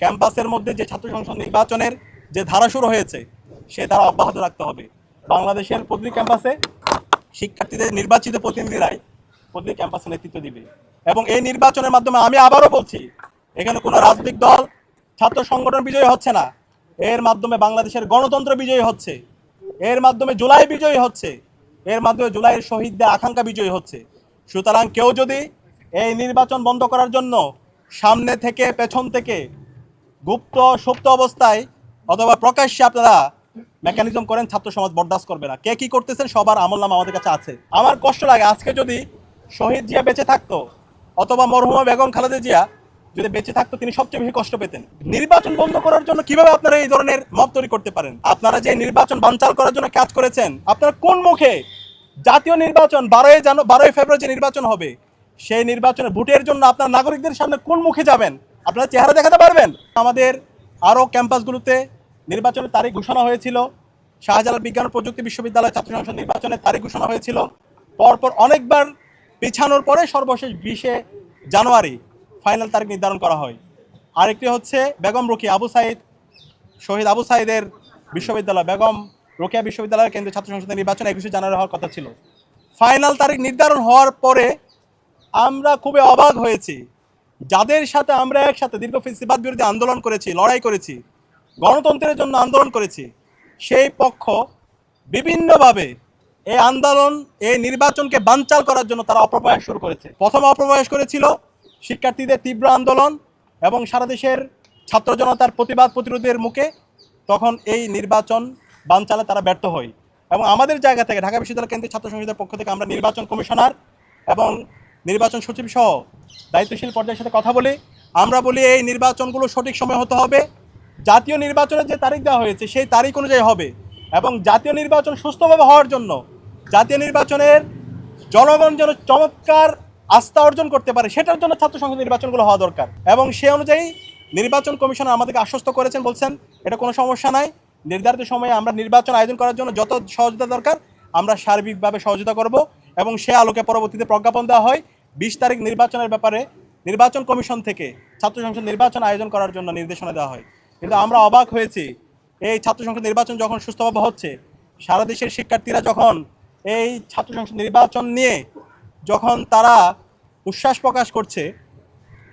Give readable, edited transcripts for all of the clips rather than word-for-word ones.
ক্যাম্পাসের মধ্যে যে ছাত্র সংসদ নির্বাচনের যে ধারা শুরু হয়েছে সে ধারা অব্যাহত রাখতে হবে। বাংলাদেশের প্রতিটি ক্যাম্পাসে শিক্ষার্থীদের নির্বাচিত প্রতিনিধিরাই প্রতিটি ক্যাম্পাসে নেতৃত্ব দিবে এবং এই নির্বাচনের মাধ্যমে আমি আবারও বলছি, এখানে কোনো রাজনৈতিক দল ছাত্র সংগঠন বিজয়ী হচ্ছে না। এর মাধ্যমে বাংলাদেশের গণতন্ত্র বিজয়ী হচ্ছে, এর মাধ্যমে জুলাই বিজয়ী হচ্ছে, এর মাধ্যমে জুলাইয়ের শহীদদের আকাঙ্ক্ষা বিজয়ী হচ্ছে। সুতরাং কেউ যদি এই নির্বাচন বন্ধ করার জন্য সামনে থেকে পেছন থেকে গুপ্ত সুপ্ত অবস্থায় অথবা প্রকাশ্যে আপনারা মেকানিজম করেন, ছাত্র সমাজ বরদাস্ত করবে না। কে কি করতেছেন সবার আমলনামা আমাদের কাছে আছে। আমার কষ্ট লাগে, আজকে যদি শহীদ জিয়া বেঁচে থাকতো অথবা মরহুমা বেগম খালেদা জিয়া যদি বেঁচে থাকতো, তিনি সবচেয়ে বেশি কষ্ট পেতেন। নির্বাচন বন্ধ করার জন্য কিভাবে আপনারা এই ধরনের মব তৈরি করতে পারেন? আপনারা যে নির্বাচন বানচাল করার জন্য কাজ করেছেন, আপনারা কোন মুখে জাতীয় নির্বাচন 12 ফেব্রুয়ারি যে নির্বাচন হবে সেই নির্বাচনে ভোটের জন্য আপনার নাগরিকদের সামনে কোন মুখে যাবেন? আপনারা চেহারা দেখাতে পারবেন? আমাদের আরও ক্যাম্পাসগুলোতে নির্বাচনের তারিখ ঘোষণা হয়েছিল। শাহজালাল বিজ্ঞান ও প্রযুক্তি বিশ্ববিদ্যালয় ছাত্র সংসদ নির্বাচনের তারিখ ঘোষণা হয়েছিল। পরপর অনেকবার পিছানোর পরে সর্বশেষ 20 জানুয়ারি ফাইনাল তারিখ নির্ধারণ করা হয়। আরেকটি হচ্ছে বেগম রোকেয়া আবু সাইদ, শহীদ আবু সাইদের বিশ্ববিদ্যালয় বেগম রোকেয়া বিশ্ববিদ্যালয়ের কেন্দ্রীয় ছাত্র সংসদের নির্বাচন 21 জানুয়ারি হওয়ার কথা ছিল। ফাইনাল তারিখ নির্ধারণ হওয়ার পরে আমরা খুবই অবাক হয়েছি, যাদের সাথে আমরা একসাথে দীর্ঘ ফ্যাসিবাদ বিরোধী আন্দোলন করেছি, লড়াই করেছি, গণতন্ত্রের জন্য আন্দোলন করেছি, সেই পক্ষ বিভিন্নভাবে এই আন্দোলন এই নির্বাচনকে বানচাল করার জন্য তারা অপপ্রয়াস শুরু করেছে। প্রথম অপপ্রয়াস করেছিল শিক্ষার্থীদের তীব্র আন্দোলন এবং সারা দেশের ছাত্র জনতার প্রতিবাদ প্রতিরোধের মুখে তখন এই নির্বাচন বানচালে তারা ব্যর্থ হয়। এবং আমাদের জায়গা থেকে ঢাকা বিশ্ববিদ্যালয় কেন্দ্রীয় ছাত্র সংসদের পক্ষ থেকে আমরা নির্বাচন কমিশনার এবং নির্বাচন সচিব সহ দায়িত্বশীল পর্যায়ের সাথে কথা বলি। আমরা বলি এই নির্বাচনগুলো সঠিক সময় হতে হবে, জাতীয় নির্বাচনের যে তারিখ দেওয়া হয়েছে সেই তারিখ অনুযায়ী হবে এবং জাতীয় নির্বাচন সুস্থভাবে হওয়ার জন্য জাতীয় নির্বাচনের জনগণ যেন চমৎকার আস্থা অর্জন করতে পারে সেটার জন্য ছাত্র সংসদ নির্বাচনগুলো হওয়া দরকার। এবং সে অনুযায়ী নির্বাচন কমিশনার আমাদেরকে আশ্বস্ত করেছেন, বলছেন এটা কোনো সমস্যা নাই, নির্ধারিত সময়ে আমরা নির্বাচন আয়োজন করার জন্য যত সহযোগিতা দরকার আমরা সার্বিকভাবে সহযোগিতা করব। এবং সে আলোকে পরবর্তীতে প্রজ্ঞাপন দেওয়া হয়। 20 তারিখ নির্বাচনের ব্যাপারে নির্বাচন কমিশন থেকে ছাত্র সংসদ নির্বাচন আয়োজন করার জন্য নির্দেশনা দেওয়া হয়। কিন্তু আমরা অবাক হয়েছি, এই ছাত্র সংসদ নির্বাচন যখন সুস্থভাবে হচ্ছে, সারা দেশের শিক্ষার্থীরা যখন এই ছাত্র সংসদ নির্বাচন নিয়ে যখন তারা উচ্ছ্বাস প্রকাশ করছে,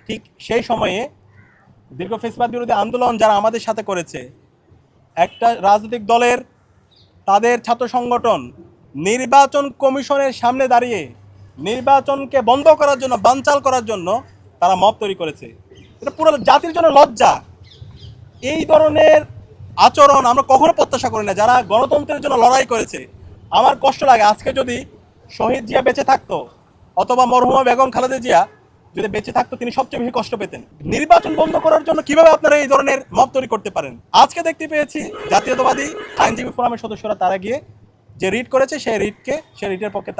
ঠিক সেই সময়ে দীর্ঘ ফ্যাসিবাদ বিরোধী আন্দোলন যারা আমাদের সাথে করেছে, একটা রাজনৈতিক দলের তাদের ছাত্র সংগঠন নির্বাচন কমিশনের সামনে দাঁড়িয়ে নির্বাচনকে বন্ধ করার জন্য বানচাল করার জন্য তারা মব তৈরি করেছে। এটা পুরো জাতির জন্য লজ্জা। এই ধরনের আচরণ আমরা কখনো প্রত্যাশা করি না যারা গণতন্ত্রের জন্য লড়াই করেছে। আমার কষ্ট লাগে, আজকে যদি শহীদ জিয়া বেঁচে থাকতো অথবা মরহুমা বেগম খালেদা জিয়া যদি বেঁচে থাকতো, তিনি সবচেয়ে বেশি কষ্ট পেতেন। নির্বাচন বন্ধ করার জন্য কিভাবে আপনারা এই ধরনের মব তৈরি করতে পারেন? আজকে দেখতে পেয়েছি জাতীয়তাবাদী আইনজীবী ফোরামের সদস্যরা তারা গিয়ে যে রিট করেছে সেই রিটের পক্ষে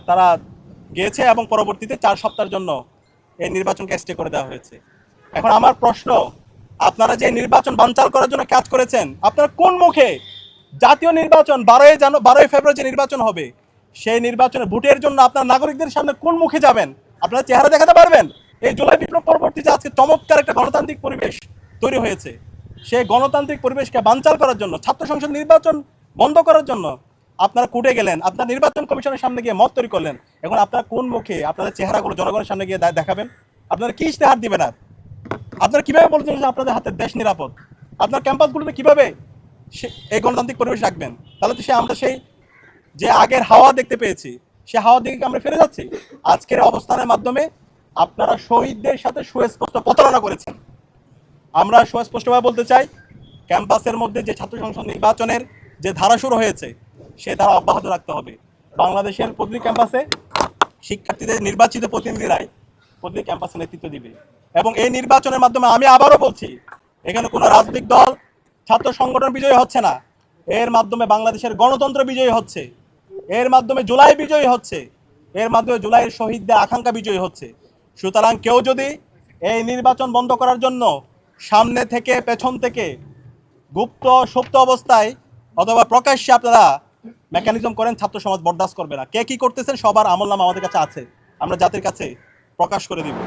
তারা গিয়েছে এবং পরবর্তীতে 4 সপ্তাহের জন্য এই নির্বাচনকে স্টে করে দেওয়া হয়েছে। এখন আমার প্রশ্ন, আপনারা যে নির্বাচন বানচাল করার জন্য কাজ করেছেন, আপনারা কোন মুখে জাতীয় নির্বাচন 12 ফেব্রুয়ারি যে নির্বাচন হবে সেই নির্বাচনে ভোটের জন্য আপনার নাগরিকদের সামনে কোন মুখে যাবেন? আপনারা চেহারা দেখাতে পারবেন? এই জুলাই বিপ্লব পরবর্তী যে আজকে চমৎকার একটা গণতান্ত্রিক পরিবেশ তৈরি হয়েছে, সেই গণতান্ত্রিক পরিবেশকে বানচাল করার জন্য, ছাত্র সংসদ নির্বাচন বন্ধ করার জন্য আপনারা কুটে গেলেন, আপনার নির্বাচন কমিশনের সামনে গিয়ে মত তৈরি করলেন। এখন আপনারা কোন মুখে আপনাদের চেহারাগুলো জনগণের সামনে গিয়ে দেখাবেন? আপনারা কি ইশতেহার দিবেন? আর আপনারা কিভাবে বলছেন যে আপনাদের হাতে দেশ নিরাপদ? আপনার ক্যাম্পাসগুলোতে কিভাবে এই গণতান্ত্রিক পরিবেশ রাখবেন? তাহলে তো আমরা সেই যে আগের হাওয়া দেখতে পেয়েছি সে হাওয়ার দিকে আমরা ফিরে যাচ্ছি। আজকের অবস্থানের মাধ্যমে আপনারা শহীদদের সাথে সুস্পষ্ট প্রতারণা করেছেন। আমরা সুস্পষ্টভাবে বলতে চাই, ক্যাম্পাসের মধ্যে যে ছাত্র সংসদ নির্বাচনের যে ধারা শুরু হয়েছে সে ধারা অব্যাহত রাখতে হবে। বাংলাদেশের প্রতিটি ক্যাম্পাসে শিক্ষার্থীদের নির্বাচিত প্রতিনিধিরাই প্রতিটি ক্যাম্পাসে নেতৃত্ব দিবে এবং এই নির্বাচনের মাধ্যমে আমি আবারও বলছি, এখানে কোনো রাজনৈতিক দল ছাত্র সংগঠন বিজয়ী হচ্ছে না। এর মাধ্যমে বাংলাদেশের গণতন্ত্র বিজয়ী হচ্ছে, এর মাধ্যমে জুলাই বিজয়ী হচ্ছে, এর মাধ্যমে জুলাইয়ের শহীদদের আকাঙ্ক্ষা বিজয়ী হচ্ছে। সুতরাং কেউ যদি এই নির্বাচন বন্ধ করার জন্য সামনে থেকে পেছন থেকে গুপ্ত সুপ্ত অবস্থায় অথবা প্রকাশ্যে আপনারা মেকানিজম করেন, ছাত্র সমাজ বরদাস্ত করবে না। কে কি করতেছেন সবার আমলনামা আমাদের কাছে আছে, আমরা জাতির কাছে প্রকাশ করে দিব।